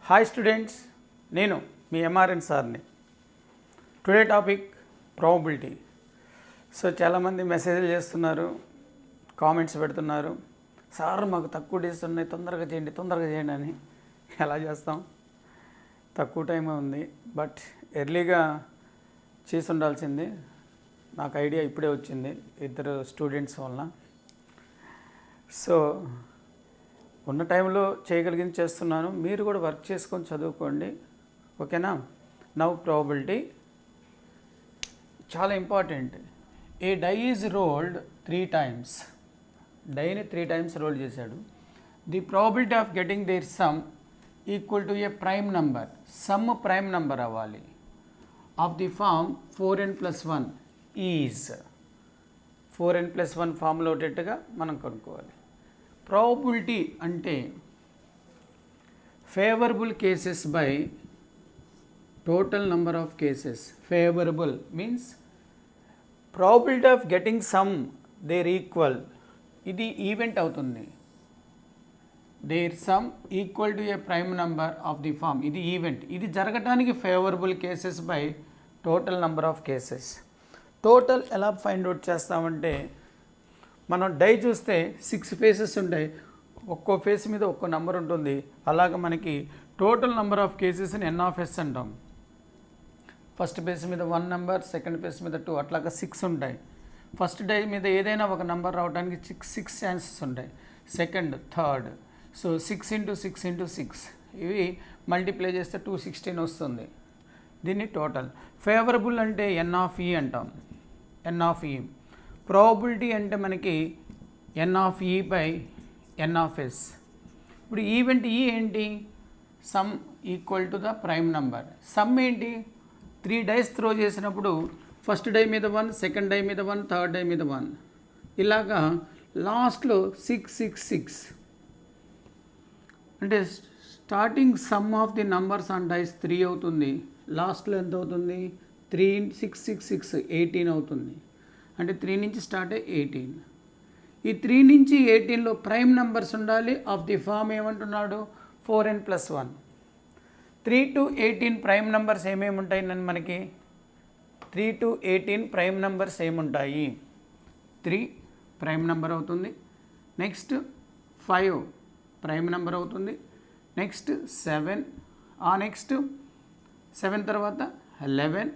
Hi students, నేను మీ MRN సార్ని. Today topic probability. So చాలామంది మెసేజ్లు చేస్తున్నారు, కామెంట్స్ పెడుతున్నారు, సార్ మాకు తక్కువ డేస్ ఉన్నాయి, తొందరగా చేయండి అని. ఎలా చేస్తాం? తక్కువ టైం ఉంది, బట్ ఎర్లీగా చేసి ఉండాల్సింది. నాకు ఐడియా ఇప్పుడే వచ్చింది ఇద్దరు స్టూడెంట్స్ వలన. సో ఉన్న టైంలో చేయగలిగింది చేస్తున్నాను. మీరు కూడా వర్క్ చేసుకొని చదువుకోండి, ఓకేనా? నౌ ప్రాబబిలిటీ చాలా important. A die is rolled 3 times. డైని 3 times రోల్ చేశాడు. The probability of getting their sum equal to a prime number. Sum prime number అవ్వాలి. Of the form 4n+1 is 4n+1 ఫామ్లో ఉండేట్టుగా మనం కనుక్కోవాలి. ప్రాబబిలిటీ అంటే favourable cases by total number of cases. Favourable means probability of getting sum their equal. ఇది event అవుతుంది. Their sum equal to a prime number of the form. ఇది event. ఇది జరగటానికి favourable cases by total number of cases. Total ఎలా find out చేస్తామంటే, మనం die చూస్తే 6 faces ఉంటాయి, ఒక్కో ఫేస్ మీద ఒక్కో నెంబర్ ఉంటుంది. అలాగే మనకి టోటల్ నెంబర్ ఆఫ్ కేసెస్ని n(s) అంటాం. ఫస్ట్ ఫేస్ మీద 1 నెంబర్, సెకండ్ ఫేస్ మీద 2, అట్లాగా 6 ఉంటాయి. ఫస్ట్ డై మీద ఏదైనా ఒక నెంబర్ రావడానికి 6 ఛాన్సెస్ ఉంటాయి. Second, third. సో 6 × 6 × 6 ఇవి మల్టిప్లై చేస్తే 216 వస్తుంది. దీన్ని టోటల్. ఫేవరబుల్ అంటే n(e) అంటాం. n(e). ప్రాబబిలిటీ అంటే మనకి n(e/n(s). ఇప్పుడు ఈవెంట్ ఈ ఏంటి? Some equal to the prime number. Some ఏంటి? 3 డైస్ త్రో చేసినప్పుడు ఫస్ట్ డై మీద 1, సెకండ్ డై మీద 1, థర్డ్ డై మీద 1, ఇలాగా లాస్ట్లో 666. అంటే starting sum of the numbers on dice 3 అవుతుంది. లాస్ట్లో ఎంత అవుతుంది? 3 × 6 = 6 18 అవుతుంది. అంటే 3 నుంచి స్టార్ట్ అయ్యి 18. ఈ 3 నుంచి 18లో ప్రైమ్ నెంబర్స్ ఉండాలి. ఆఫ్ ది ఫామ్ ఏమంటున్నాడు? 4n+1. 3 to 18 ప్రైమ్ నెంబర్స్ ఏమేమి ఉంటాయి మనకి? 3 to 18 ప్రైమ్ నెంబర్స్ ఏముంటాయి? 3 ప్రైమ్ నెంబర్ అవుతుంది. నెక్స్ట్ 5 ప్రైమ్ నెంబర్ అవుతుంది. నెక్స్ట్ 7, నెక్స్ట్ 7 తర్వాత 11,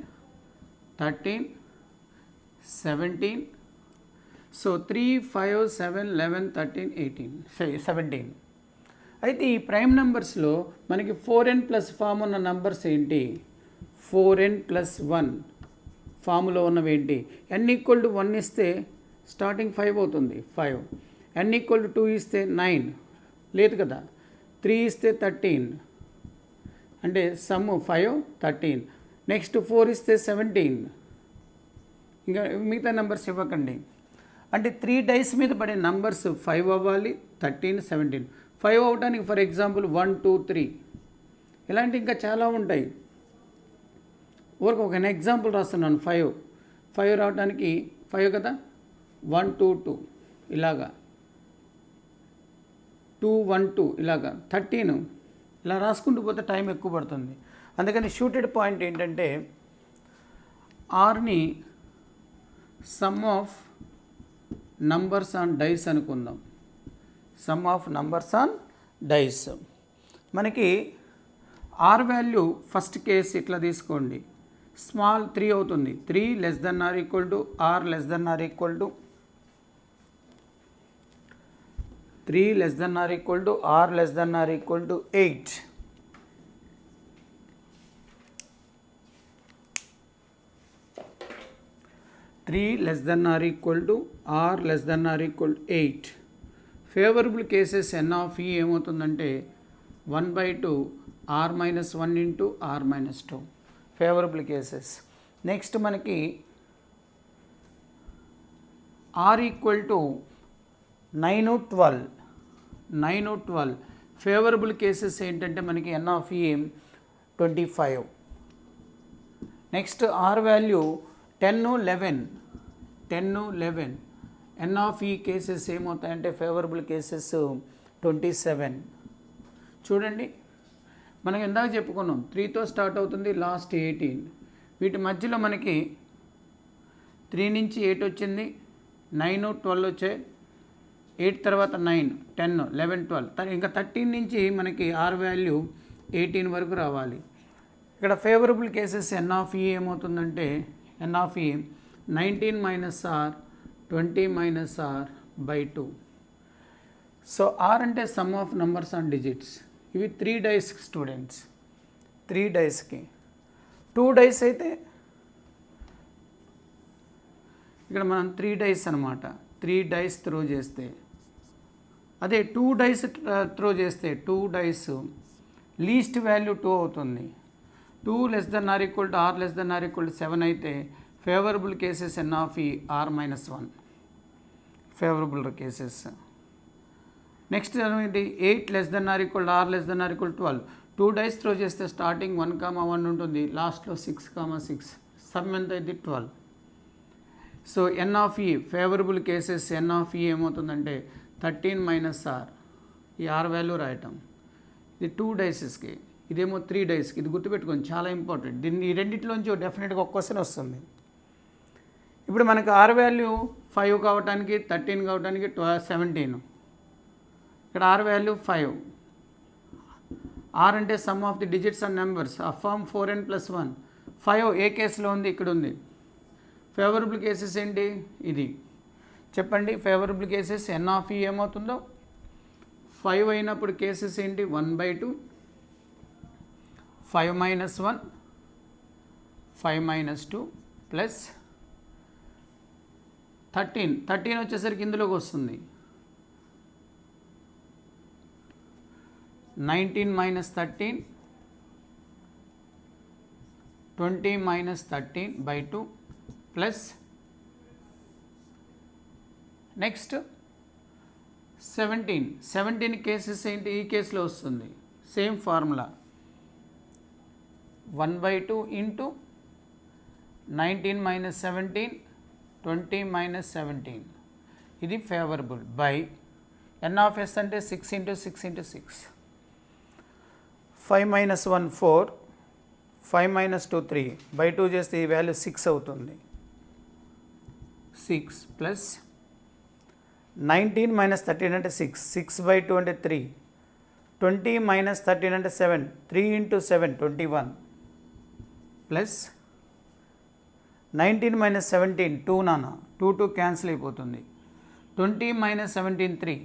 13, 17. సో 3, 5, 7, 11, 13, 18, 17. అయితే ఈ ప్రైమ్ నెంబర్స్లో మనకి 4n+ ఫామ్ ఉన్న నెంబర్స్ ఏంటి? 4n+1 ఫామ్లో ఉన్నవి ఏంటి? n=1 ఇస్తే స్టార్టింగ్ 5 అవుతుంది, 5. n=2 ఇస్తే 9 లేదు కదా. 3 ఇస్తే 13, అంటే సమ్ 5, 13. నెక్స్ట్ 4 ఇస్తే 17. ఇంకా మిగతా నెంబర్స్ ఇవ్వకండి. అంటే 3 డైస్ మీద పడే నంబర్స్ 5 అవ్వాలి, 13, 17. 5 అవ్వడానికి ఫర్ ఎగ్జాంపుల్ 1, 2, 3 ఇలాంటి ఇంకా చాలా ఉంటాయి. ఒక ఎగ్జాంపుల్ రాస్తున్నాను. 5 రావడానికి 5 కదా, 1, 2, 2 ఇలాగా, 2, 1, 2 ఇలాగా, 13 ఇలా రాసుకుంటూ పోతే టైం ఎక్కువ పడుతుంది. అందుకని షూటెడ్ పాయింట్ ఏంటంటే ఆర్ని sum of numbers on dice అనుకుందాం. Sum of numbers on dice. మనకి ఆర్ వాల్యూ ఫస్ట్ కేస్ ఇట్లా తీసుకోండి. స్మాల్ 3 అవుతుంది. 3 <r > r r 3 <r > r r 8. r r 8. Favourable cases n(e) ఏమవుతుందంటే 1/2 r - 1 × r - 2 favourable cases. Next మనకి r = 9, 12. ఫేవరబుల్ కేసెస్ ఏంటంటే మనకి n(e) 25. Next r value 10, 11. n(e) cases ఏమవుతాయంటే favourable cases 27. చూడండి, మనం ఇందాక చెప్పుకున్నాం 3తో స్టార్ట్ అవుతుంది, లాస్ట్ 18. వీటి మధ్యలో మనకి 3 నుంచి 8 వచ్చింది, 9, 12 వచ్చాయి. 8 తర్వాత 9, 10, 11, 12. ఇంకా 13 నుంచి మనకి R వాల్యూ 18 వరకు రావాలి. ఇక్కడ ఫేవరబుల్ కేసెస్ ఎన్ ఆఫ్ ఈ ఏమవుతుందంటే ఎన్ of E 19 minus r 20 minus r by 2. So r అంటే sum of numbers and digits. ఇవి 3 డైస్ స్టూడెంట్స్, 3 డైస్కి. 2 డైస్ అయితే ఇక్కడ మనం 3 డైస్ అనమాట. 3 డైస్ త్రో చేస్తే, అదే 2 డైస్ త్రో చేస్తే 2 డైస్ లీస్ట్ వాల్యూ 2 అవుతుంది. 2 less than or equal to r less than or equal to 7 అయితే favourable cases N of E r minus 1 favourable cases. Next ఇది 8 less than or equal to r less than or equal 12. 2 dice throw చేస్తే starting 1, 1 ఉంటుంది, లాస్ట్లో 6, 6. Some ఎంత అయితే 12. So N of ఈ favourable cases N of ఈ ఏమవుతుందంటే 13 minus are. ఈ ఆర్ వాల్యూ రాయటం. ఇది 2 డైసెస్కి, ఇదేమో 3 డైస్కి. ఇది గుర్తుపెట్టుకోండి, చాలా ఇంపార్టెంట్. దీన్ని ఈ రెండింటిలోంచి డెఫినెట్గా ఒక క్వశ్చన్ వస్తుంది. ఇప్పుడు మనకు ఆర్ వాల్యూ 5 కావడానికి, 13 కావడానికి 17. ఇక్కడ ఆర్ వాల్యూ 5. ఆర్ అంటే sum of the digits and numbers. ఆ ఫామ్ 4n + 1. 5 ఏ కేసులో ఉంది? ఇక్కడ ఉంది. ఫేవరబుల్ కేసెస్ ఏంటి? ఇది చెప్పండి. ఫేవరబుల్ కేసెస్ ఎన్ ఆఫ్ ఈ ఏమవుతుందో 5 అయినప్పుడు కేసెస్ ఏంటి? 1/2, 5 - 1, 5 - 2 ప్లస్ 13. 13 వచ్చేసరికి ఇందులోకి వస్తుంది. 19 - 13, 20 - 13/2 ప్లస్ నెక్స్ట్ 17. 17 కేసెస్ ఏంటి? ఈ కేసులో వస్తుంది. Same formula 1/2 into 19 - 17, 20 - 17. ఇది favourable by N of S అంటే 6 × 6 × 6. 5 - 1 4, 5 - 2 3. బై 2 చేస్తే ఈ వాల్యూ 6 అవుతుంది. 6 ప్లస్ 19 - 13 అంటే 6, 6/2 అంటే 3, 20 - 13 అంటే 7, 3 × 7 21 ప్లస్ 19 - 17 2 నాన్న, 2 క్యాన్సిల్ అయిపోతుంది. 20 - 17 3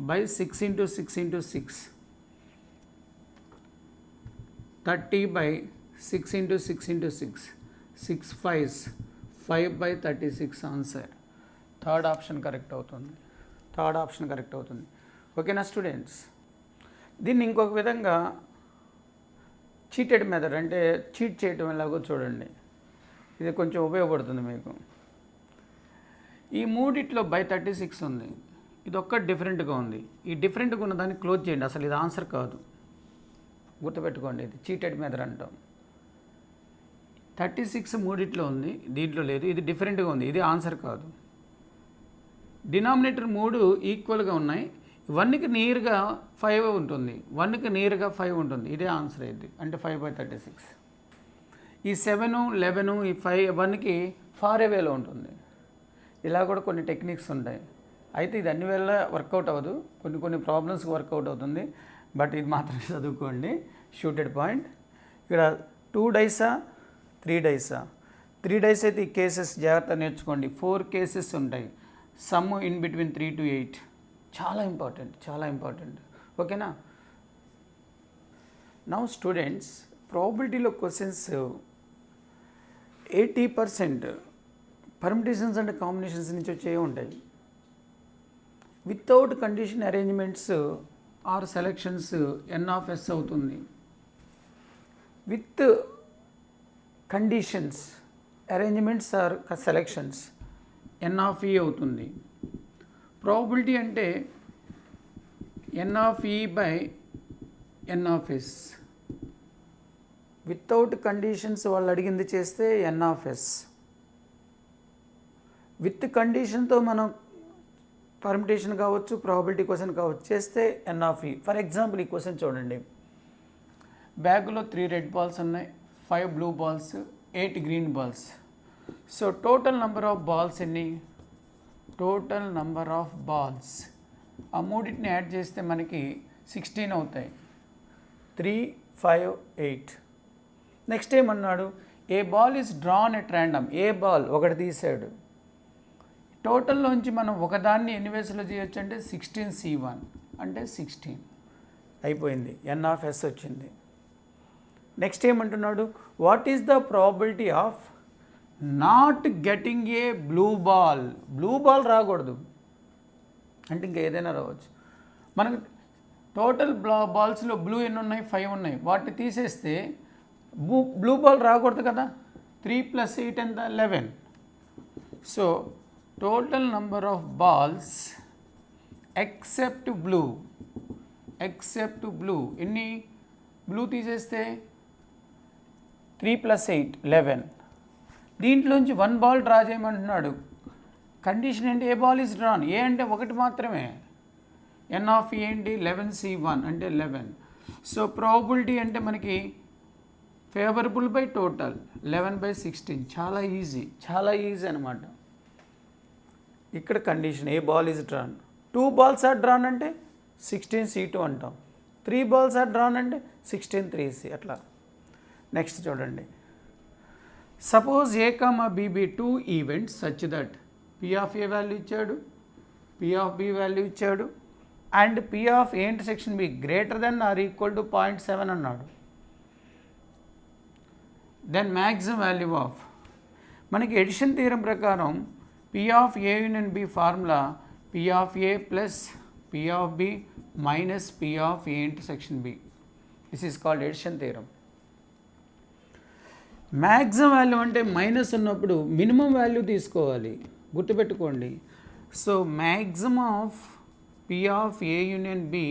by 6 × 6 × 6, 30/6 × 6 × 6, 6 5s 5/36 answer. Third option correct అవుతుంది. ఓకేనా స్టూడెంట్స్? దీన్ని ఇంకొక విధంగా చీటెడ్ మెథడ్ అంటే చీట్ చేయటం ఎలాగో చూడండి. ఇది కొంచెం ఉపయోగపడుతుంది మీకు. ఈ మూడిట్లో /36 ఉంది. ఇది ఒక్కటి డిఫరెంట్గా ఉంది. ఈ డిఫరెంట్గా ఉన్న దాన్ని క్లోజ్ చేయండి. అసలు ఇది ఆన్సర్ కాదు, గుర్తుపెట్టుకోండి. ఇది చీటెడ్ మెథడ్ అంటాం. 36 మూడిట్లో ఉంది, దీంట్లో లేదు. ఇది డిఫరెంట్గా ఉంది, ఇది ఆన్సర్ కాదు. డినామినేటర్ 3 ఈక్వల్గా ఉన్నాయి. 1కి నియర్గా 5 ఉంటుంది, 1కి నియర్గా 5 ఉంటుంది. ఇదే ఆన్సర్ అయింది, అంటే 5/36. ఈ 7, 11, ఈ 5 1కి ఫార్ అవేలో ఉంటుంది. ఇలా కూడా కొన్ని టెక్నిక్స్ ఉంటాయి. అయితే ఇది అన్ని వేళ వర్కౌట్ అవ్వదు, కొన్ని ప్రాబ్లమ్స్కి వర్కౌట్ అవుతుంది. బట్ ఇది మాత్రం చదువుకోండి. Shooted point. ఇక్కడ 2 డైసా 3 డైసా? 3 డైస్ అయితే ఈ కేసెస్ జాగ్రత్త నేర్చుకోండి. 4 కేసెస్ ఉంటాయి. Sum in between 3 to 8. చాలా ఇంపార్టెంట్. ఓకేనా? నౌ స్టూడెంట్స్, ప్రాబిలిటీలో క్వశ్చన్స్ 80% పర్మిటేషన్స్ అండ్ కాంబినేషన్స్ నుంచి వచ్చే ఉంటాయి. Without condition arrangements or selections n of S అవుతుంది. With conditions arrangements or selections n of E అవుతుంది. ప్రాబిలిటీ అంటే n of E by N of S. Without conditions వాళ్ళు అడిగింది చేస్తే ఎన్ ఆఫ్ ఎస్. విత్ కండిషన్తో మనం పర్మిటేషన్ కావచ్చు, probability question కావచ్చు, చేస్తే ఎన్ ఆఫ్ ఈ. ఫర్ ఎగ్జాంపుల్ ఈ క్వశ్చన్ చూడండి. బ్యాగ్లో 3 రెడ్ బాల్స్ ఉన్నాయి, 5 blue balls, 8 green balls. So total number of balls ఎన్ని? టోటల్ నెంబర్ ఆఫ్ బాల్స్ ఆ మూడింటిని యాడ్ చేస్తే మనకి 16 అవుతాయి. 3, 5, 8. నెక్స్ట్ ఏమన్నాడు? A ball is drawn at random. A ball ఒకటి తీసాడు. టోటల్లోంచి మనం ఒకదాన్ని ఎన్ని వేస్లో చేయొచ్చు అంటే 16C1 అంటే 16 అయిపోయింది. ఎన్ ఆఫ్ ఎస్ వచ్చింది. నెక్స్ట్ ఏమంటున్నాడు? What is the probability of not getting a blue ball. Blue ball రాకూడదు అంటే ఇంకా ఏదైనా రావచ్చు. మనకు టోటల్ బాల్స్లో బ్లూ ఎన్ని ఉన్నాయి? 5 ఉన్నాయి. వాటిని తీసేస్తే బ్లూ బాల్ రాకూడదు కదా. 3 + 8 ఎంత? 11. So total number of balls except blue ఎన్ని? బ్లూ తీసేస్తే 3 + 8 11. దీంట్లోంచి 1 బాల్ డ్రా చేయమంటున్నాడు. కండిషన్ ఏంటి? ఏ బాల్ ఈజ్ డ్రాన్. ఏ అంటే ఒకటి మాత్రమే. ఎన్ ఆఫ్ ఈ ఏంటి? 11C1 అంటే 11. సో ప్రాబిలిటీ అంటే మనకి ఫేవరబుల్ బై టోటల్ 11/16. చాలా ఈజీ అనమాట. ఇక్కడ condition a ball is drawn. 2 balls are drawn అంటే 16C2 అంటాం. 3 బాల్స్ ఆర్ డ్రాన్ అంటే 16(3C). అట్లా. నెక్స్ట్ చూడండి. Suppose A comma B be 2 events such that P of A value ఇచ్చాడు, పి ఆఫ్ బి వాల్యూ ఇచ్చాడు, and P of A intersection B greater than or equal to 0.7 అన్నాడు. Then maximum value of. మనకి addition theorem ప్రకారం P of A union B formula P of A plus P of B minus P of A intersection B. This is called addition theorem. Maximum value అంటే minus ఉన్నప్పుడు minimum value తీసుకోవాలి, గుర్తుపెట్టుకోండి. So maximum of P of A union B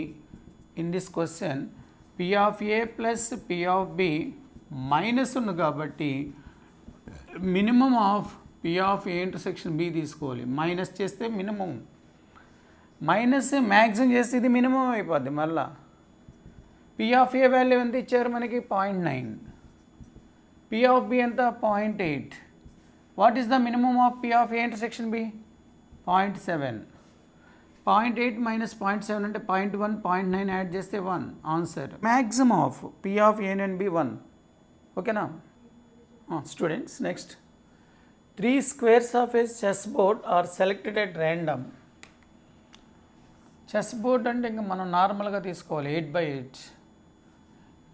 in this question P of A plus P of B minus ఉంది కాబట్టి minimum of P of A intersection B తీసుకోవాలి. Minus చేస్తే minimum, minus maximum చేస్తే ఇది minimum అయిపోద్ది. మళ్ళా P of A value ఎంత ఇచ్చారు మనకి? 0.9. పి ఆఫ్ బి ఎంత? 0.8. What is the minimum of P of A intersection B? 0.7. 0.8 minus 0.7 అంటే 0.1. 0.9 యాడ్ చేస్తే 1 answer. Maximum of P of A and B 1. ఓకేనా students? Next 3 squares of a chess board are selected at random. Chess board అంటే ఇంకా మనం నార్మల్గా తీసుకోవాలి. 8x8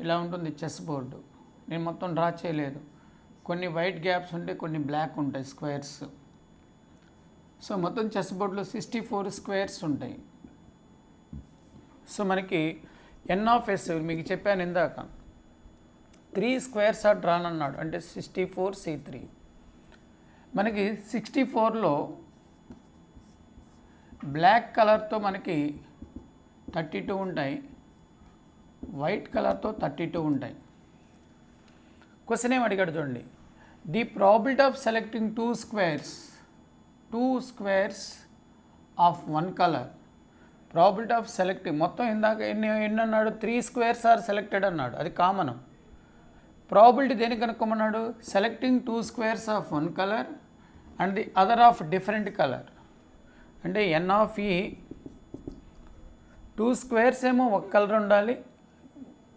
ఇలా ఉంటుంది చెస్ బోర్డు. నేను మొత్తం డ్రా చేయలేదు. కొన్ని వైట్ గ్యాప్స్ ఉంటాయి, కొన్ని బ్లాక్ ఉంటాయి స్క్వేర్స్. సో మొత్తం చెస్ బోర్డులో 64 స్క్వేర్స్ ఉంటాయి. సో మనకి ఎన్ ఆఫ్ ఎస్ మీకు చెప్పాను ఇందాక, 3 స్క్వేర్స్ ఆర్ డ్రాన్ అన్నాడు అంటే 64C3. మనకి 64లో బ్లాక్ కలర్తో మనకి 32 ఉంటాయి, వైట్ కలర్తో 32 ఉంటాయి. క్వశ్చన్ ఏం అడిగాడు చూడండి. The probability of selecting 2 squares of 1 colour. Probability of selecting మొత్తం ఇందాక ఎన్ని అన్నాడు? 3 స్క్వేర్స్ ఆర్ సెలెక్టెడ్ అన్నాడు, అది కామన్. ప్రాబిలిటీ దేనికి కనుక్కోమన్నాడు? Selecting 2 squares of 1 colour and the other of different colour. అంటే ఎన్ ఆఫ్ ఈ 2 స్క్వేర్స్ ఏమో ఒక కలర్ ఉండాలి,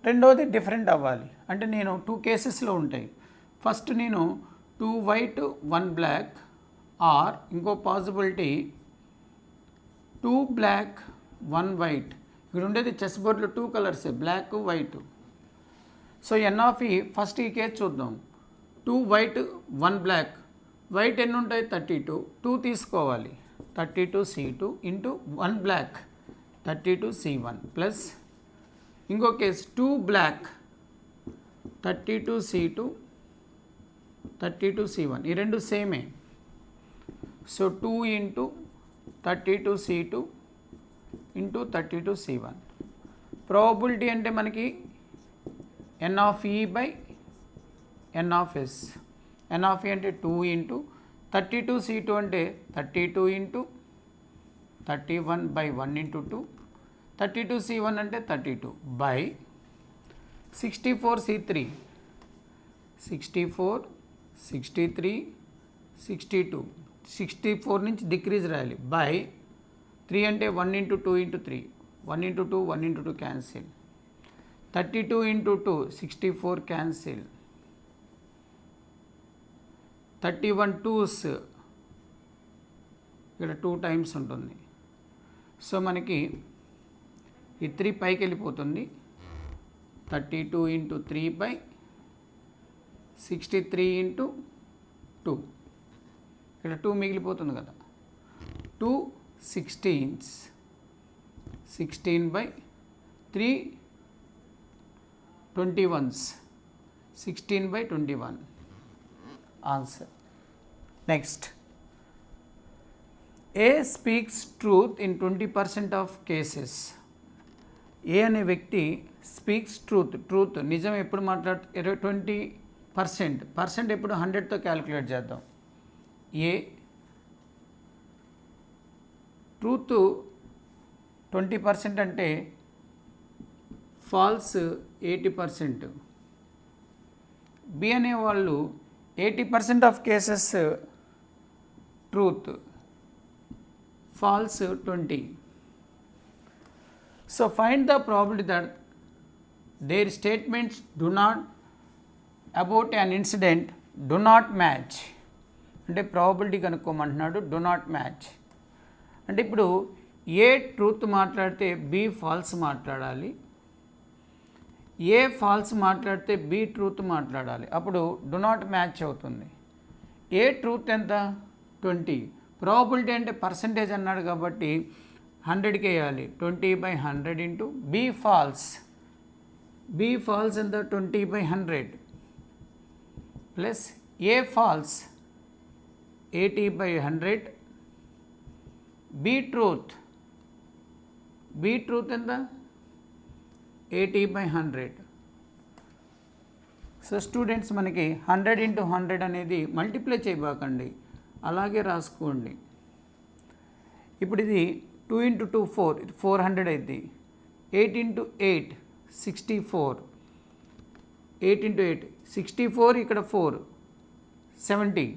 రెండోది డిఫరెంట్ అవ్వాలి. అంటే నేను 2 కేసెస్లో ఉంటాయి. ఫస్ట్ నేను 2 వైట్ 1 బ్లాక్, ఆర్ ఇంకో పాసిబిలిటీ 2 బ్లాక్ 1 వైట్. ఇక్కడ ఉండేది చెస్ బోర్డులో 2 colours, black white. So N of E first E case చూద్దాం. 2 వైట్ 1 బ్లాక్. వైట్ ఎన్ని ఉంటాయి? 32. 2 తీసుకోవాలి. 32C2 into 1 black 32C1 plus ఇంకో కేసు 2 బ్లాక్ 32C2 32C1. ఈ రెండు సేమే. So 2 into 32C2 into 32C1. Probability అంటే మనకి N of E by N of S. N of E అంటే 2 ఇంటూ 32C2 అంటే 32 ఇంటూ 31 by 1 into 2, 32C1 అంటే 32 by 64C3, 64, 63, 62, 64 నుంచి డిక్రీజ్ రాయాలి బై 3 అంటే 1 into 2 into 3, 1 into 2, 1 into 2 cancel, 32 into 2, 64 cancel, 31 2s ఇక్కడ 2 times ఉంటుంది. సో మనకి ఈ 3 పైకి వెళ్ళిపోతుంది. 32 into 3 by 63 into 2, ఇక్కడ 2 మిగిలిపోతుంది కదా. 2 16s, 16 by 3 21s, 16 by 21 answer. Next, A speaks truth in 20% of cases. A అనే వ్యక్తి స్పీక్స్ ట్రూత్ నిజం ఎప్పుడు 20% ఎప్పుడు 100తో క్యాలిక్యులేట్ చేద్దాం. ఏ ట్రూత్ 20% అంటే ఫాల్స్ 80%. బి అనేవాళ్ళు 80% of cases truth, false 20. So find the probability that their statements do not about an incident do not match. అంటే probability కనుక్కోమంటున్నాడు. డు నాట్ మ్యాచ్ అంటే ఇప్పుడు ఏ ట్రూత్ మాట్లాడితే బి ఫాల్స్ మాట్లాడాలి, A false మాట్లాడితే B truth మాట్లాడాలి. అప్పుడు do not match అవుతుంది. ఏ ట్రూత్ ఎంత 20, ప్రాబిలిటీ అంటే పర్సంటేజ్ అన్నాడు కాబట్టి 100కి వేయాలి. 20 by 100 ఇంటూ బి ఫాల్స్ ఎంత 20 by 100 plus A false 80 by 100, B truth ఎంత 80 by 100. సో స్టూడెంట్స్ మనకి 100 into 100 అనేది మల్టిప్లై చేయబాకండి, అలాగే రాసుకోండి. ఇప్పుడు ఇది 2 into 2 4, ఇది 400 అయింది. 8 into 8 64, 8 into 8 64, ఇక్కడ 4 70,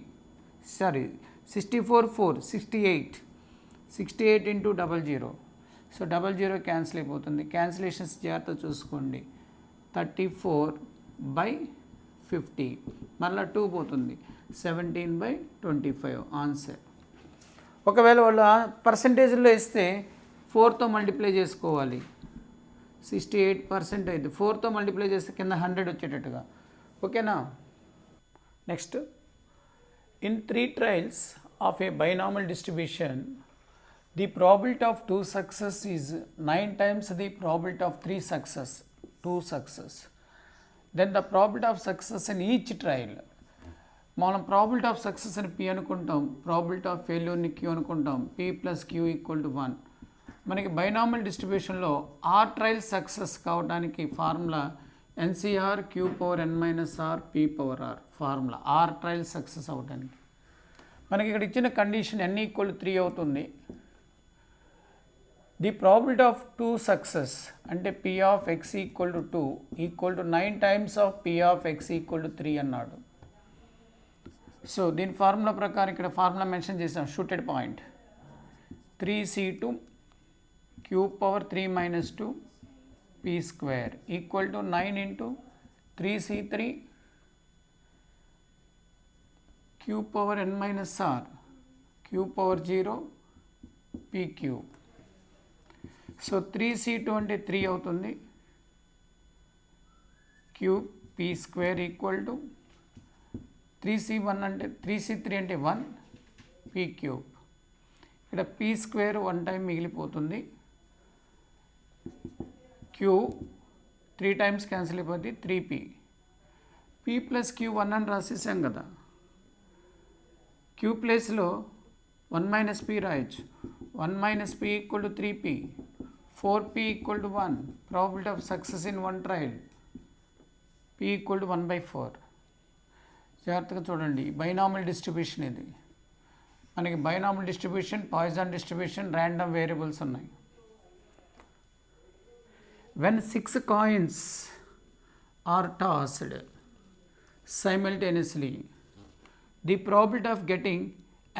64 4 68, 68 into 00. సో 00 క్యాన్సిల్ అయిపోతుంది. క్యాన్సిలేషన్స్ జాగ్రత్త చూసుకోండి. 34 by 50, మళ్ళీ 2 పోతుంది. 17 by 25 ఆన్సర్. ఒకవేళ వాళ్ళు పర్సంటేజ్లో ఇస్తే 4తో మల్టిప్లై చేసుకోవాలి. 68% అయింది. 4తో మల్టిప్లై చేస్తే కింద 100 వచ్చేటట్టుగా. ఓకేనా. Next, in 3 trials of A binomial distribution the probability of 2 success is 9 times the probability of 3 success, 2 success. Then the probability of success in each trial, మనం probability of success అని P అనుకుంటాం, probability of failure ని Q అనుకుంటాం. P plus Q equal to 1. మనకి binomial డిస్ట్రిబ్యూషన్లో R trial success కావడానికి formula NCR Q power n minus R P power R formula. R trial success అవడానికి మనకి ఇక్కడ ఇచ్చిన కండిషన్ n equal to 3 అవుతుంది. The probability of 2 success అంటే P of x equal to 2 equal to 9 times of P of x equal to 3 అన్నాడు. So దీని formula ప్రకారం ఇక్కడ ఫార్ములా మెన్షన్ చేసాం. Shooted point 3C2 Q power 3 minus 2 P square equal to 9 into 3C3 Q power n minus R Q power 0 P cube. So 3C2 అంటే 3 అవుతుంది. Cube P square equal to 3C1 అంటే 3C3 అంటే 1 P cube. ఇక్కడ P square 1 time మిగిలిపోతుంది. Queue 3 times cancel అయిపోతుంది. 3P. P plus Q 1 అని రాసేసాం కదా. Queue ప్లేస్లో 1 minus P రాయొచ్చు. 1 minus P equal to 3P. 4P equal to 1. Probability of success in one trial. P equal to 1/4. జాగ్రత్తగా చూడండి, binomial distribution ఇది. మనకి binomial distribution, Poisson distribution, random variables ఉన్నాయి. When 6 coins are tossed simultaneously, the probability of getting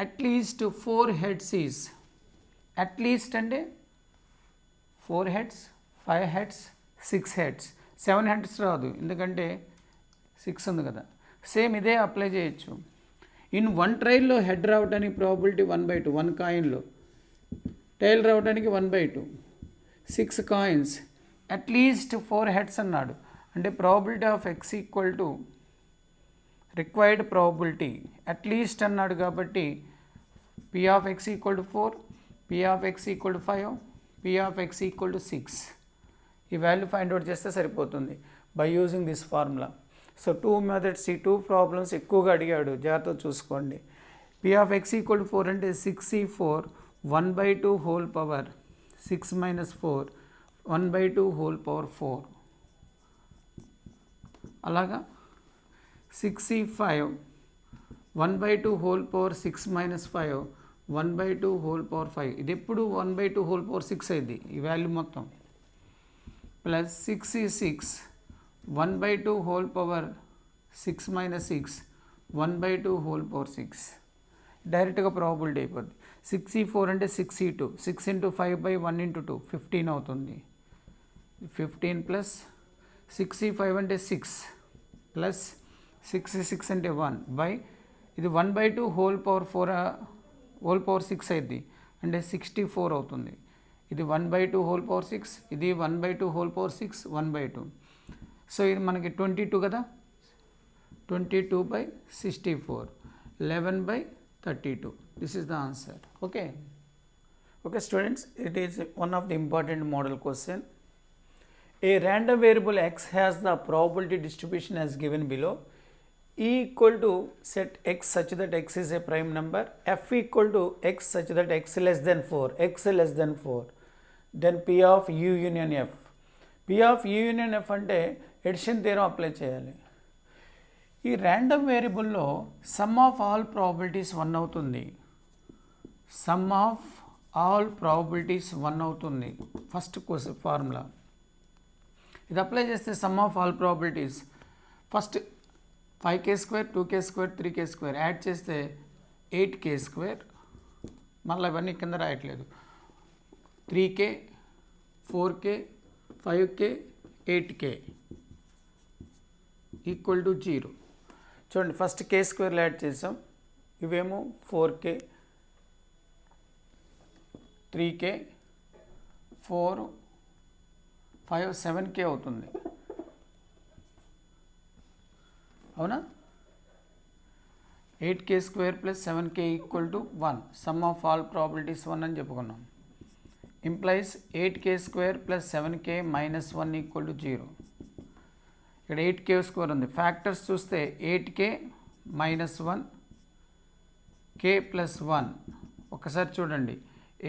at least 4 heads is, at least అంటే 4 heads, 5 heads, 6 heads, 7 heads రాదు ఎందుకంటే 6 ఉంది కదా. సేమ్ ఇదే అప్లై చేయొచ్చు. ఇన్ 1 ట్రైల్లో హెడ్ రావడానికి ప్రాబిలిటీ 1/2, 1 కాయిన్లో టైల్ రావడానికి 1/2, 6 కాయిన్స్, అట్లీస్ట్ 4 హెడ్స్ అన్నాడు. అంటే probability of x equal to required probability at least అన్నాడు కాబట్టి p of x equal to 4, p of x equal to 5, p of x equal to 6. ఈ value find out చేస్తే సరిపోతుంది by using this formula. So 2 methods, ఈ 2 problems ఎక్కువగా అడిగాడు, జాగ్రత్తగా చూసుకోండి. p of x equal to 4 అంటే 6c4 1/2 whole power 6 minus 4 1/2 whole power 4. అలాగా 6c5 1/2 whole power 6 minus 5 1/2 whole power 5. ఇది ఎప్పుడు 1/2 హోల్ పవర్ 6 అయింది ఈ వాల్యూ మొత్తం. Plus 6c6 1/2 whole power 6 minus 6 1/2 whole power 6. డైరెక్ట్గా ప్రాబిలిటీ అయిపోద్ది. 6c4 అంటే 6c2, 6 ఇంటూ 5/1 ఇంటూ 2 15 అవుతుంది. 15 ప్లస్ 6c5 అంటే 6 ప్లస్ 6c6 అంటే 1 బై ఇది 1/2 హోల్ పవర్ 4 హోల్ పవర్ 6 అయింది అంటే 64 అవుతుంది. ఇది 1/2 హోల్ పవర్ 6, ఇది 1/2 హోల్ పవర్ 6 1/2. సో ఇది మనకి 22 కదా, 22/64 11/32. This is the answer. Okay students, it is one of the important model question. A random variable x has the probability distribution as given below. E equal to set x such that x is a prime number, f equal to x such that x less than 4, x less than 4. Then P of U union F. P of U union F అంటే addition theorem apply చేయాలి. ఈ random వేరియబుల్లో sum of all probabilities 1 అవుతుంది. Sum of all probabilities 1 అవుతుంది first formula. ఇది apply చేస్తే sum of all probabilities first 5k², 2k², 3k² add చేస్తే 8k². మళ్ళీ ఇవన్నీ కింద రాయట్లేదు. 3k, 4k, 5k, 8k equal to 0. చూడండి, ఫస్ట్ k² యాడ్ చేసాం. ఇవేమో 4k, 3k, 4, 5, 7k అవుతుంది. అవునా? 8k² plus 7k equal to 1. Some of all probabilities 1 అని చెప్పుకున్నాం. Implies 8k² plus 7k minus 1 equal to 0. ఇక్కడ 8k² ఉంది. ఫ్యాక్టర్స్ చూస్తే 8k మైనస్ 1, k ప్లస్ 1. ఒకసారి చూడండి,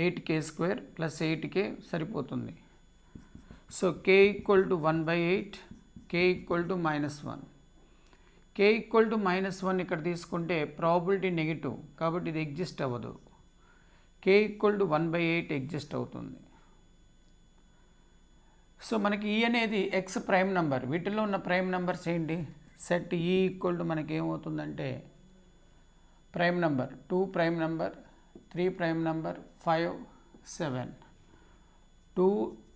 8k² ప్లస్ 8k సరిపోతుంది. So k equal to 1/8, k equal to minus 1. k equal to minus 1 ఇక్కడ తీసుకుంటే ప్రాబిలిటీ నెగిటివ్ కాబట్టి ఇది ఎగ్జిస్ట్ అవ్వదు. k ఈక్వల్ టు 1/8 ఎగ్జిస్ట్ అవుతుంది. సో మనకి ఈ అనేది ఎక్స్ ప్రైమ్ నెంబర్. వీటిలో ఉన్న ప్రైమ్ నెంబర్స్ ఏంటి? సెట్ ఈ ఈక్వల్ టు మనకి ఏమవుతుందంటే prime number 2 prime number, 3 prime number, 5, 7. 2,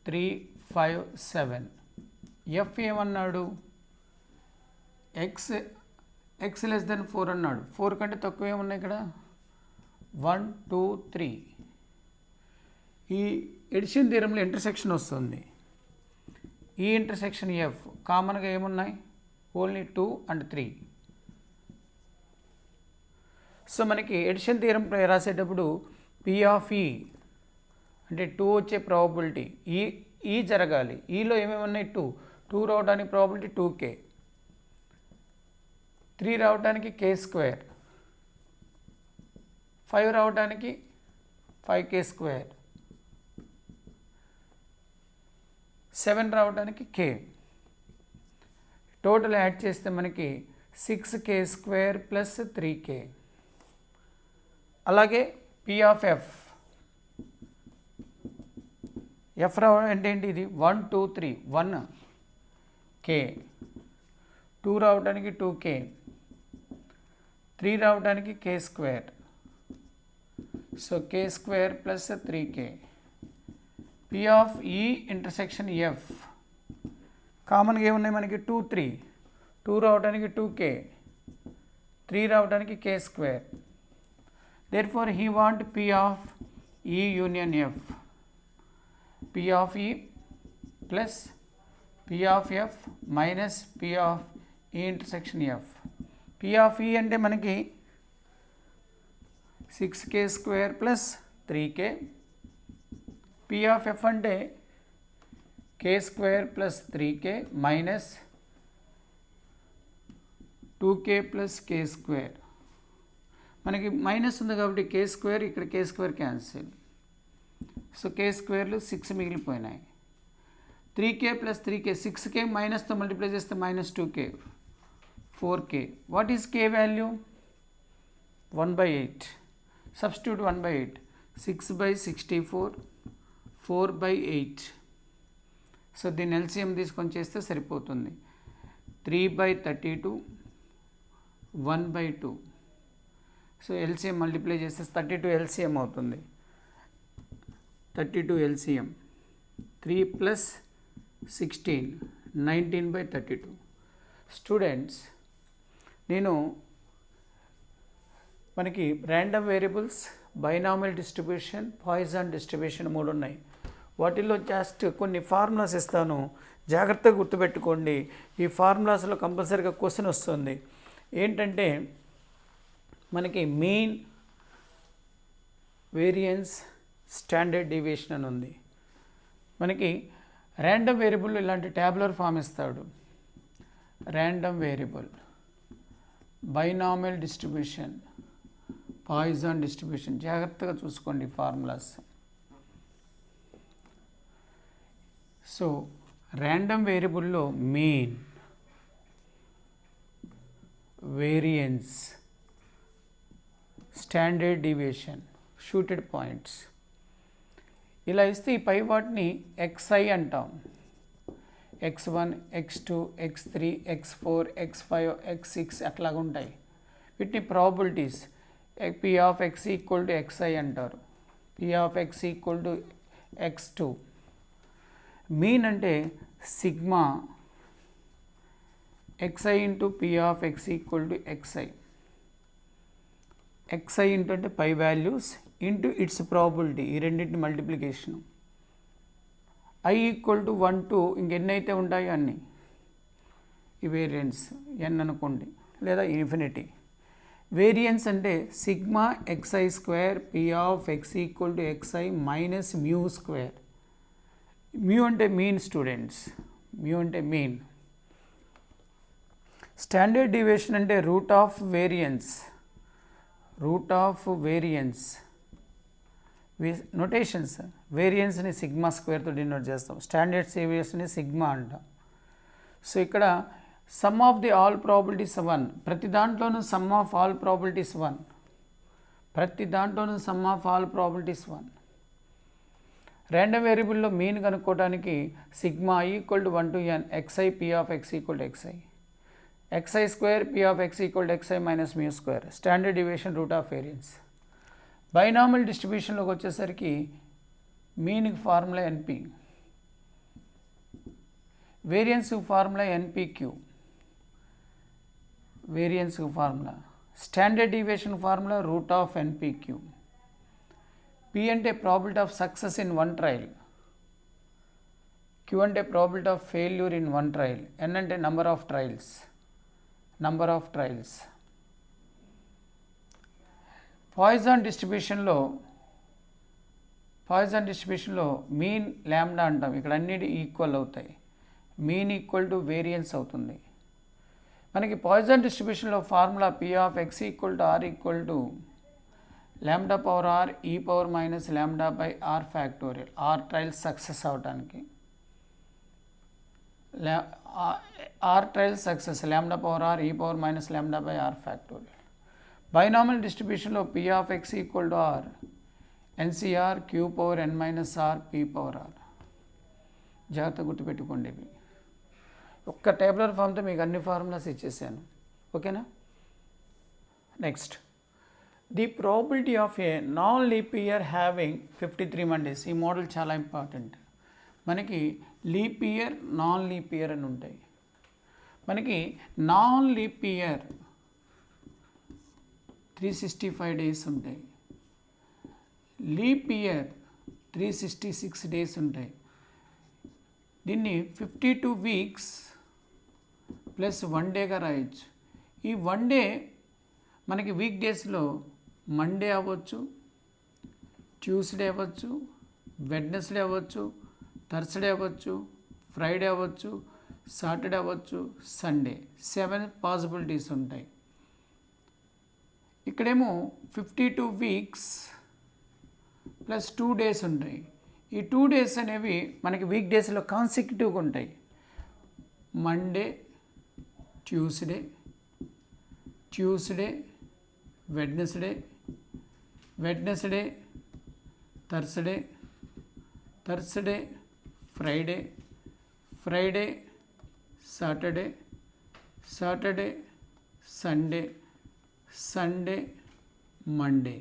3, 5, 7. F ఏమన్నాడు? ఎక్స్ లెస్ దెన్ 4 అన్నాడు. 4 కంటే తక్కువ ఏమున్నాయి ఇక్కడ? 1, 2, 3. ఈ ఎడిషన్ థియరంలో ఇంటర్సెక్షన్ వస్తుంది. ఈ ఇంటర్సెక్షన్ ఎఫ్ కామన్గా ఏమున్నాయి? Only 2 and 3. సో మనకి ఎడిషన్ థియరం రాసేటప్పుడు పి ఆఫ్ ఈ అంటే 2 వచ్చే ప్రాబబిలిటీ ఈ జరగాలి. ఈలో ఏమేమి ఉన్నాయి? 2 రావడానికి ప్రాబబిలిటీ 2k, 3 రావడానికి k², 5 రావడానికి 5k², 7 రావడానికి k. టోటల్ యాడ్ చేస్తే మనకి 6k² ప్లస్ 3k. అలాగే పి ఆఫ్ ఎఫ్ రావడం అంటే ఏంటి, ఇది 1 2 3 1 కే, 2 రావడానికి 2k, 3 రావడానికి k square, so k square plus 3k. P of E intersection F కామన్గా ఏమున్నాయి మనకి 2 3, 2 రావడానికి 2k, 3 రావడానికి k square. Therefore he want P of E union F, P of E plus P of F minus P of E intersection F. P of E అంటే మనకి 6k square plus 3k, P of F అంటే k square plus 3k minus 2k plus k square. మనకి minus ఉంది కాబట్టి k square, ఇక్కడ k square cancel, so k స్క్వేర్లు 6 మిగిలిపోయినాయి. 3k plus 3k, 6k మైనస్తో మల్టిప్లై చేస్తే minus 2k, 4k. What is k value? 1/8. Substitute 1/8, 6/64, 4/8. So దీన్ని LCM తీసుకొని చేస్తే సరిపోతుంది. 3/32, 1/2. సో ఎల్సిఎం మల్టిప్లై చేస్తే 32 ఎల్సిఎం అవుతుంది. 32 ఎల్సిఎం 3 ప్లస్ 16, 19/32. స్టూడెంట్స్, నేను మనకి random variables, binomial distribution, Poisson distribution 3 ఉన్నాయి. వాటిల్లో జస్ట్ కొన్ని ఫార్ములాస్ ఇస్తాను, జాగ్రత్తగా గుర్తుపెట్టుకోండి. ఈ ఫార్ములాస్లో కంపల్సరీగా క్వశ్చన్ వస్తుంది. ఏంటంటే మనకి మీన్, వేరియన్స్, స్టాండర్డ్ డీవియేషన్ అని ఉంది. మనకి ర్యాండమ్ వేరియబుల్ ఇలాంటి ట్యాబులర్ ఫామ్ ఇస్తాడు. Random variable, binomial distribution, Poisson distribution, జాగ్రత్తగా చూసుకోండి ఫార్ములాస్. సో ర్యాండమ్ వేరియబుల్లో mean, variance, standard deviation, shooted points ఇలా ఇస్తే ఈ పై వాటిని xi అంటాం. x1, x2, x3, x4, x5, x6 అట్లాగా ఉంటాయి. వీటిని probabilities. p of x equal to xi అంటారు, p of x equal to x2. Mean అంటే sigma xi into p of x equal to xi. xi into అంటే పై values into its probability, ఈ రెండింటిని multiplication. i equal to 1 2 ఇంకెన్ని అయితే ఉంటాయో అన్నీ ఈ వేరియన్స్ n అనుకోండి, లేదా ఇన్ఫినిటీ. వేరియన్స్ అంటే sigma xi square p of x equal to xi minus mu square. Mu అంటే మీన్ స్టూడెంట్స్, మ్యూ అంటే మీన్. స్టాండర్డ్ డీవియేషన్ అంటే root of variance, root of variance. Notations, వేరియన్స్ని సిగ్మా స్క్వేర్తో denote చేస్తాం, standard డీవియేషన్ని sigma అంటాం. So ఇక్కడ sum of the all probabilities 1, ప్రతి దాంట్లోనూ సమ్ ఆఫ్ ఆల్ ప్రాబిలిటీస్ 1, ప్రతి దాంట్లోనూ sum of all probabilities 1. Random వేరియబుల్లో మీన్ కనుక్కోవడానికి sigma equal to 1 to n xi p of x equal to xi, xi square p of x equal to xi minus mu square. Standard deviation root of variance. Binomial డిస్ట్రిబ్యూషన్లోకి వచ్చేసరికి మీన్కి formula np, వేరియన్స్కి formula npq, వేరియన్స్కి formula. Standard deviation formula root of npq. p అంటే probability of success in one trial, q అంటే probability of failure in one trial, n అంటే number of trials, number of trials. Poisson డిస్ట్రిబ్యూషన్లో mean lambda అంటాం. ఇక్కడ అన్నిటి equal అవుతాయి. Mean equal to variance అవుతుంది. మనకి పాయిజన్ డిస్ట్రిబ్యూషన్లో formula p of x equal to r equal to lambda power r e power minus lambda by r factorial. R trials success అవడానికి r trials success lambda power r e power minus lambda by r factorial. Binomial డిస్ట్రిబ్యూషన్లో P of X equal to R NCR Q power N minus R P power R. జాగ్రత్త గుర్తుపెట్టుకోండి. ఇవి ఒక్క tabular ఫామ్తో మీకు అన్ని formulas ఇచ్చేసాను. ఓకేనా? Next, the probability of A non leap year having 53 Mondays. ఈ మోడల్ చాలా ఇంపార్టెంట్. మనకి leap year, non leap year అని ఉంటాయి. మనకి నాన్ లీప్ ఇయర్ 365 డేస్ ఉంటాయి. లీప్ ఇయర్ 366 డేస్ ఉంటాయి. దీన్ని 52 వీక్స్ ప్లస్ 1 డేగా రాయొచ్చు. ఈ 1 డే మనకి వీక్ డేస్లో మండే అవ్వచ్చు, ట్యూస్డే అవ్వచ్చు, వెడ్నెస్డే అవ్వచ్చు, థర్స్డే అవ్వచ్చు, ఫ్రైడే అవ్వచ్చు, సాటర్డే అవ్వచ్చు, సండే. 7 పాసిబిలిటీస్ ఉంటాయి. ఇక్కడేమో 52 వీక్స్ ప్లస్ 2 డేస్ ఉంటాయి. ఈ 2 డేస్ అనేవి మనకి వీక్ డేస్లో కాన్సిక్యూటివ్గా ఉంటాయి. Monday, Tuesday, Wednesday, Thursday, Friday, Saturday, Sunday, Monday.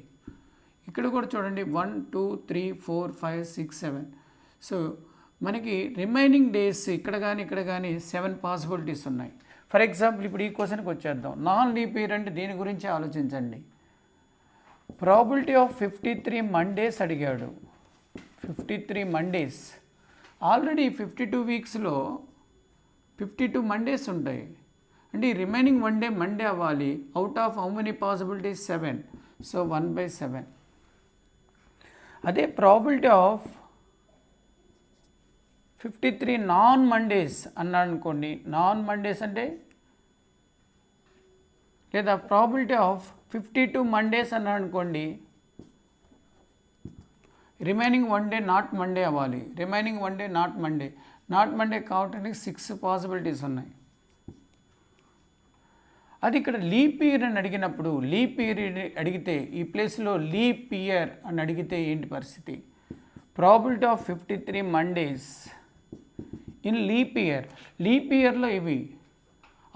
ఇక్కడ కూడా చూడండి 1 2 3 4 5 6 7. సో మనకి రిమైనింగ్ డేస్ ఇక్కడ కానీ 7 పాసిబిలిటీస్ ఉన్నాయి. ఫర్ ఎగ్జాంపుల్ ఇప్పుడు ఈ క్వశ్చన్కి వచ్చేద్దాం. నాన్ లీప్ ఇయర్ అంటే దీని గురించి ఆలోచించండి. ప్రాబిలిటీ ఆఫ్ 53 మండేస్ అడిగాడు. 53 మండేస్. ఆల్రెడీ 52 వీక్స్లో 52 మండేస్ ఉంటాయి. అంటే ఈ రిమైనింగ్ 1 డే మండే అవ్వాలి. Out of how many possibilities? 7. So 1/7. అదే ప్రాబిలిటీ ఆఫ్ 53 నాన్ మండేస్ అన్నాడు అనుకోండి. నాన్ మండేస్ అంటే లేదా ప్రాబిలిటీ ఆఫ్ 52 మండేస్ అన్నాడు అనుకోండి. రిమైనింగ్ 1 డే నాట్ మండే అవ్వాలి. రిమైనింగ్ 1 డే నాట్ మండే కావటానికి 6 పాసిబిలిటీస్ ఉన్నాయి. అది ఇక్కడ లీప్ ఇయర్ అని అడిగినప్పుడు, లీప్ ఇయర్ అడిగితే ఈ ప్లేస్లో లీప్ ఇయర్ అని అడిగితే ఏంటి పరిస్థితి? Probability of 53 Mondays in leap ఇయర్లో ఇవి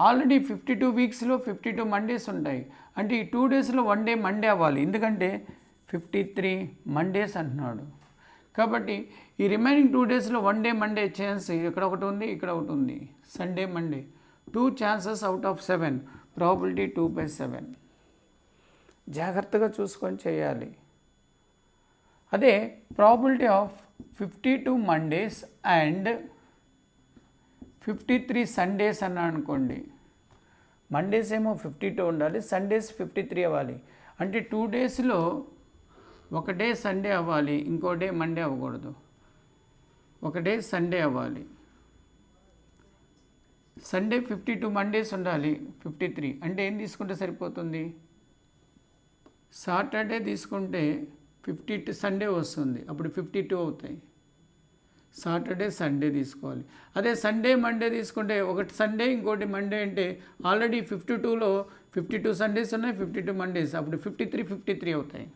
ఆల్రెడీ 52 వీక్స్లో 52 మండేస్ ఉంటాయి. అంటే ఈ 2 డేస్లో 1 డే మండే అవ్వాలి. ఎందుకంటే 53 మండేస్ అంటున్నాడు. కాబట్టి ఈ రిమైనింగ్ 2 డేస్లో 1 డే మండే ఛాన్స్ ఇక్కడ ఒకటి ఉంది, ఇక్కడ ఒకటి ఉంది. Sunday, Monday. 2 chances out of 7. Probability 2/7. జాగ్రత్తగా చూసుకొని చేయాలి. అదే probability of 52 Mondays and 53 Sundays అన్నా అనుకోండి. మండేస్ ఏమో 52 ఉండాలి, సండేస్ 53 అవ్వాలి. అంటే 2 డేస్లో ఒక డే సండే అవ్వాలి, ఇంకో డే మండే అవ్వకూడదు. ఒక డే సండే అవ్వాలి. సండే 52 మండేస్ ఉండాలి, 53. అంటే ఏం తీసుకుంటే సరిపోతుంది? సాటర్డే తీసుకుంటే 52 సండే వస్తుంది, అప్పుడు 52 అవుతాయి. సాటర్డే, సండే తీసుకోవాలి. అదే సండే, మండే తీసుకుంటే ఒకటి సండే ఇంకోటి మండే అంటే ఆల్రెడీ 52లో 52 సండేస్ ఉన్నాయి, 52 మండేస్, అప్పుడు 53 అవుతాయి.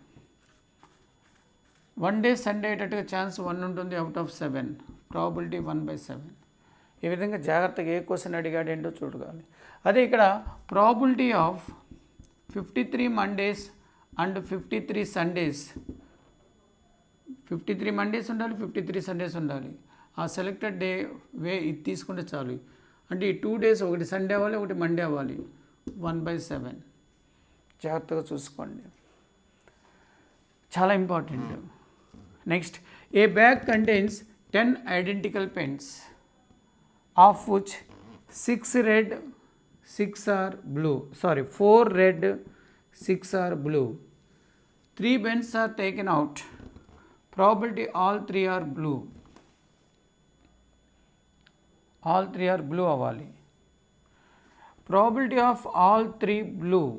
1 డే సండే అయ్యేటట్టుగా ఛాన్స్ 1 ఉంటుంది అవుట్ ఆఫ్ 7. ప్రాబిలిటీ 1/7. ఈ విధంగా జాగ్రత్తగా ఏ క్వశ్చన్ అడిగాడు ఏంటో చూడాలి. అదే ఇక్కడ probability of 53 Mondays and 53 Sundays. 53 Mondays ఉండాలి, 53 సండేస్ ఉండాలి. ఆ సెలెక్టెడ్ డే ఇది తీసుకుంటే చాలు. అంటే ఈ 2 డేస్ ఒకటి సండే అవ్వాలి, ఒకటి మండే అవ్వాలి. 1/7. జాగ్రత్తగా చూసుకోండి, చాలా important. Next, A bag contains 10 identical pens of which 6 red, 6 are blue. 4 red, 6 are blue. 3 pens are taken out. Probability all 3 are blue. All 3 are blue అవ్వాలి. Probability of all 3 blue.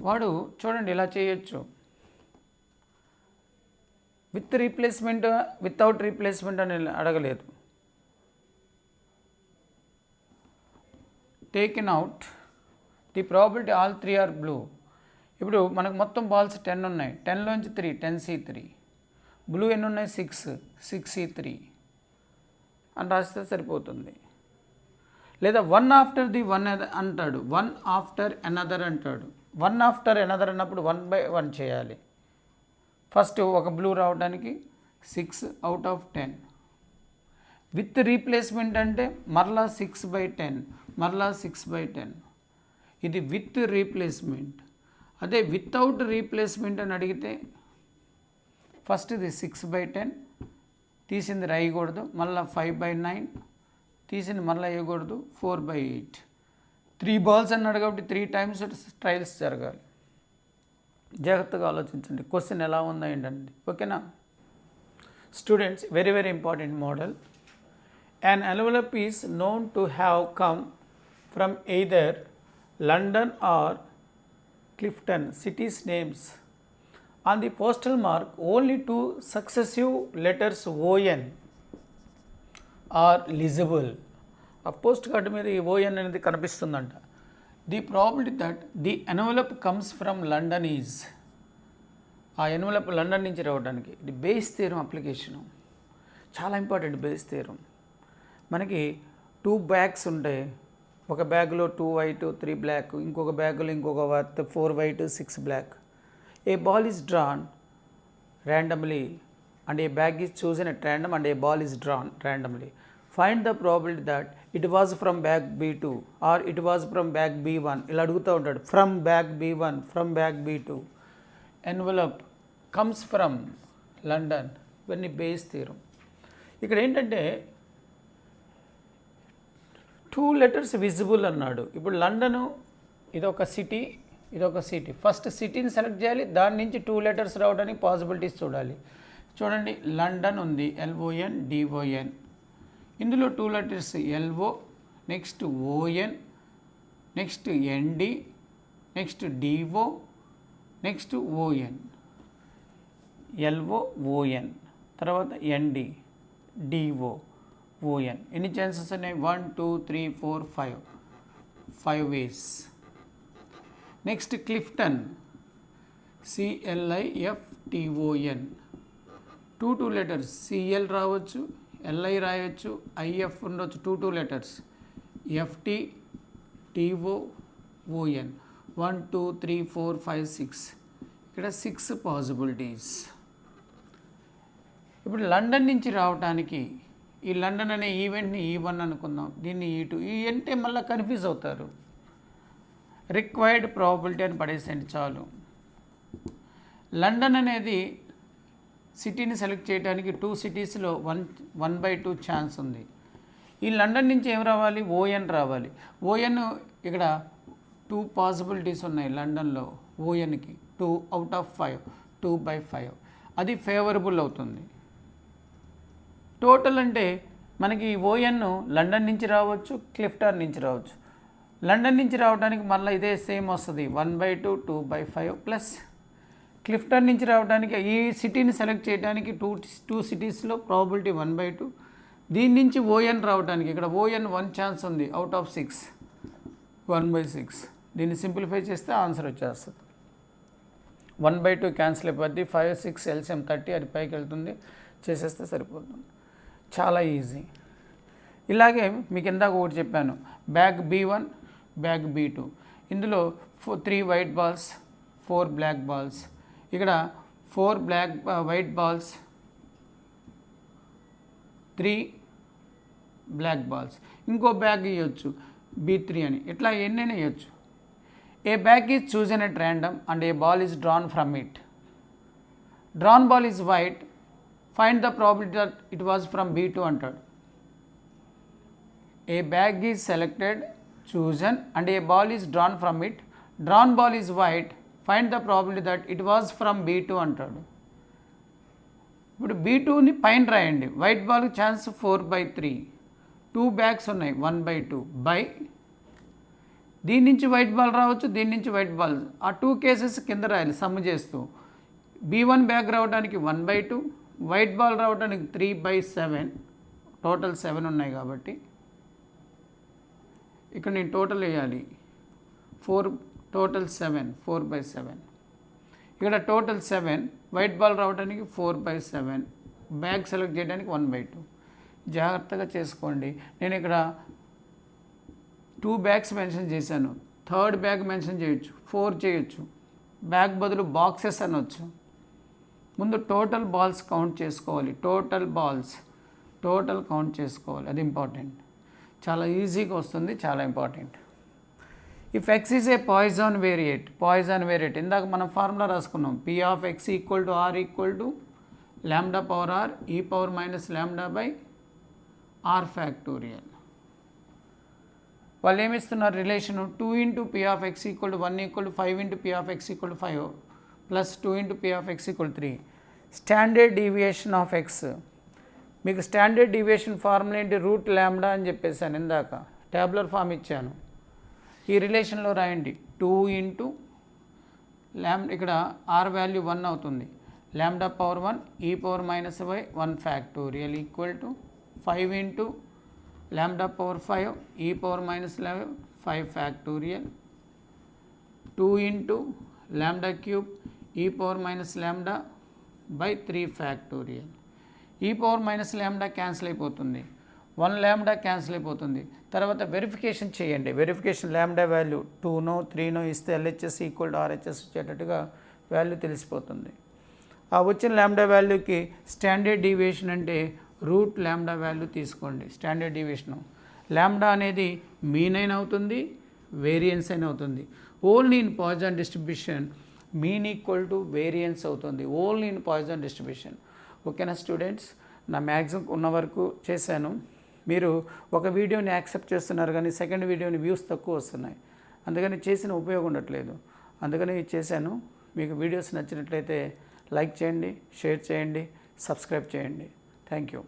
వాడు చూడండి ఇలా చేయొచ్చు. With replacement, without replacement అని అడగలేదు. Taken out the probability all 3 are blue. ఇప్పుడు మనకు మొత్తం బాల్స్ 10 ఉన్నాయి, 10లోంచి 3 10C3, బ్లూ ఎన్ని ఉన్నాయి 6 6C3 అని రాస్తే సరిపోతుంది. లేదా 1 ఆఫ్టర్ ది 1 అంటాడు, 1 ఆఫ్టర్ అనదర్ అంటాడు. 1 ఆఫ్టర్ అనదర్ అన్నప్పుడు 1/1 చేయాలి. ఫస్ట్ ఒక బ్లూ రావడానికి 6 అవుట్ ఆఫ్ 10. విత్ రీప్లేస్మెంట్ అంటే మరలా 6/10, మరలా 6/10. ఇది విత్ రీప్లేస్మెంట్. అదే వితౌట్ రీప్లేస్మెంట్ అని అడిగితే ఫస్ట్ ఇది 6/10 తీసింది రాయకూడదు, మళ్ళీ 5/9 తీసింది మళ్ళీ వేయకూడదు, 4/8. 3 బాల్స్ అన్నాడు కాబట్టి 3 టైమ్స్ ట్రయల్స్ జరగాలి. జాగ్రత్తగా ఆలోచించండి క్వశ్చన్ ఎలా ఉందా ఏంటండి. ఓకేనా students, very very important model. An envelope is known to have come from either London or Clifton cities names. On the postal mark, only 2 successive letters ON are legible. ఆ post card మీద ఈ ON అనేది కనిపిస్తుందంట. The probability that the envelope comes from London is, ఆ envelope London నుంచి రావడానికి. ఇది Bayes theorem application, చాలా ఇంపార్టెంట్ బేస్ థియరం. మనకి 2 బ్యాగ్స్ ఉంటాయి, ఒక బ్యాగ్లో 2 వైట్ 3 బ్లాక్, ఇంకొక బ్యాగ్లో ఇంకొక 4 white 6 black. A ball is drawn randomly and a bag is chosen at random and a ball is drawn randomly. Find the probability that it was from bag B2 or it was from bag B1. ఇలా అడుగుతూ ఉంటాడు. From bag B1, from bag B2. Envelope comes from London. ఇవన్నీ base theorem. ఇక్కడ ఏంటంటే 2 letters visible అన్నాడు. ఇప్పుడు London ఇదొక city, ఇదొక సిటీ. ఫస్ట్ సిటీని సెలెక్ట్ చేయాలి, దాని నుంచి 2 letters రావడానికి పాసిబిలిటీస్ చూడాలి. చూడండి, లండన్ ఉంది, LON DON. ఇందులో 2 letters LO, next ON, next ND, next DO, next ON. LO ON తర్వాత ND DO ON. ఎన్ని ఛాన్సెస్ ఉన్నాయి? 1 2 3 4 5 ways. Next Clifton CLIFTON. 2 letters CL రావచ్చు, LI రాయొచ్చు, IF ఉండొచ్చు. 2 letters FT TOON. 1 2 3 4 5 6. ఇక్కడ 6 పాసిబిలిటీస్. ఇప్పుడు లండన్ నుంచి రావడానికి ఈ లండన్ అనే ఈవెంట్ని E1 అనుకుందాం, దీన్ని E2. ఈ అంటే మళ్ళీ కన్ఫ్యూజ్ అవుతారు. రిక్వైర్డ్ ప్రాబిలిటీ అని పడేసేయండి చాలు. లండన్ అనేది సిటీని సెలెక్ట్ చేయడానికి 2 cities-లో 1/2 ఛాన్స్ ఉంది. ఈ లండన్ నుంచి ఏం రావాలి? ON రావాలి. ON ఇక్కడ 2 పాసిబిలిటీస్ ఉన్నాయి లండన్లో. ONకి 2 out of 5, 2/5. అది ఫేవరబుల్ అవుతుంది. టోటల్ అంటే మనకి ON లండన్ నుంచి రావచ్చు, క్లిఫ్టన్ నుంచి రావచ్చు. లండన్ నుంచి రావడానికి మళ్ళీ ఇదే సేమ్ వస్తుంది, 1/2 2/5 ప్లస్ క్లిఫ్టన్ నుంచి రావడానికి ఈ సిటీని సెలెక్ట్ చేయడానికి 2 cities-లో ప్రాబిలిటీ 1/2. దీని నుంచి ON రావడానికి ఇక్కడ ON 1 ఛాన్స్ ఉంది అవుట్ ఆఫ్ 6, 1/6. దీన్ని సింప్లిఫై చేస్తే ఆన్సర్ వచ్చేస్తుంది. 1/2 క్యాన్సిల్ అయిపోద్ది, 5 6 LCM 30, అది పైకి వెళ్తుంది, చేసేస్తే సరిపోతుంది. చాలా ఈజీ. ఇలాగే మీకు ఇందాక ఒకటి చెప్పాను, బ్యాగ్ B1 బ్యాగ్ B2. ఇందులో 3 వైట్ బాల్స్ 4 బ్లాక్ బాల్స్. ఇక్కడ 4 వైట్ బాల్స్ 3 బ్లాక్ బాల్స్. ఇంకో బ్యాగ్ ఇవ్వచ్చు B3 అని. ఇట్లా ఎన్నైనా ఇవ్వచ్చు. A bag is chosen at random and a ball is drawn from it. Drawn ball is white, find the probability that it was from B2 అంటాడు. A bag is selected, chosen and a ball is drawn from it. Drawn ball is white, find the probability that it was from B2 అంటాడు. ఇప్పుడు B2ని పైన రాయండి. White ball chance 4/3. 2 bags ఉన్నాయి 1/2 by దీని నుంచి white ball రావచ్చు, దీని నుంచి వైట్ బాల్. ఆ 2 కేసెస్ కింద రాయాలి సమ్ చేస్తూ. B1 బ్యాగ్ రావడానికి 1/2, వైట్ బాల్ రావడానికి 3/7, టోటల్ 7 ఉన్నాయి కాబట్టి ఇక్కడ నేను టోటల్ వేయాలి 4 టోటల్ 7 4/7 ఇక్కడ టోటల్ 7 వైట్ బాల్ రావడానికి 4/7 బ్యాగ్ సెలెక్ట్ చేయడానికి 1/2 జాగ్రత్తగా చేసుకోండి. నేను ఇక్కడ 2 బ్యాగ్స్ మెన్షన్ చేశాను, థర్డ్ బ్యాగ్ మెన్షన్ చేయొచ్చు, 4 చేయొచ్చు, బ్యాగ్ బదులు బాక్సెస్ అనొచ్చు. ముందు టోటల్ బాల్స్ కౌంట్ చేసుకోవాలి, టోటల్ కౌంట్ చేసుకోవాలి, అది ఇంపార్టెంట్. చాలా ఈజీగా వస్తుంది, చాలా important. If X is a Poisson variate ఇందాక మనం ఫార్ములా రాసుకున్నాం, P of X equal to R equal to lambda power R E power minus lambda by R factorial. వాళ్ళు ఏమిస్తున్నారు relation 2 into P of X equal to 1 equal to 5 into P of X equal to 5 plus 2 into P of X equal 3. Standard deviation of X, మీకు standard deviation formula ఏంటి, route lambda అని చెప్పేసాను ఇందాక, tabular form ఇచ్చాను. ఈ రిలేషన్లో రాయండి 2 into ఇక్కడ ఆర్ వాల్యూ 1 అవుతుంది, lambda power 1 E power minus by 1 factorial equal to 5 into lambda power 5 E power minus 5 factorial 2 into lambda cube E power minus lambda by 3 factorial. E power minus lambda cancel అయిపోతుంది, 1 lambda cancel అయిపోతుంది. తర్వాత verification చేయండి, verification lambda value 2నో 3నో ఇస్తే LHS equal to RHS వచ్చేటట్టుగా value తెలిసిపోతుంది. ఆ వచ్చిన లాంబ్డా వాల్యూకి స్టాండర్డ్ డీవియేషన్ అంటే రూట్ లాంబ్డా వాల్యూ తీసుకోండి. స్టాండర్డ్ డీవియేషను లాంబ్డా అనేది మీన్ అయిన అవుతుంది, వేరియన్స్ అయిన అవుతుంది. Only in Poisson distribution mean equal to variance అవుతుంది, ఓన్లీ ఇన్ పాయిజన్ డిస్ట్రిబ్యూషన్. ఓకేనా స్టూడెంట్స్, నా మ్యాక్సిమం ఉన్న వరకు చేశాను. మీరు ఒక వీడియోని యాక్సెప్ట్ చేస్తున్నారు కానీ సెకండ్ వీడియోని వ్యూస్ తక్కువ వస్తున్నాయి, అందుకని చేసిన ఉపయోగం ఉండట్లేదు, అందుకని చేశాను. మీకు వీడియోస్ నచ్చినట్లయితే లైక్ చేయండి, షేర్ చేయండి, సబ్స్క్రైబ్ చేయండి. Thank you.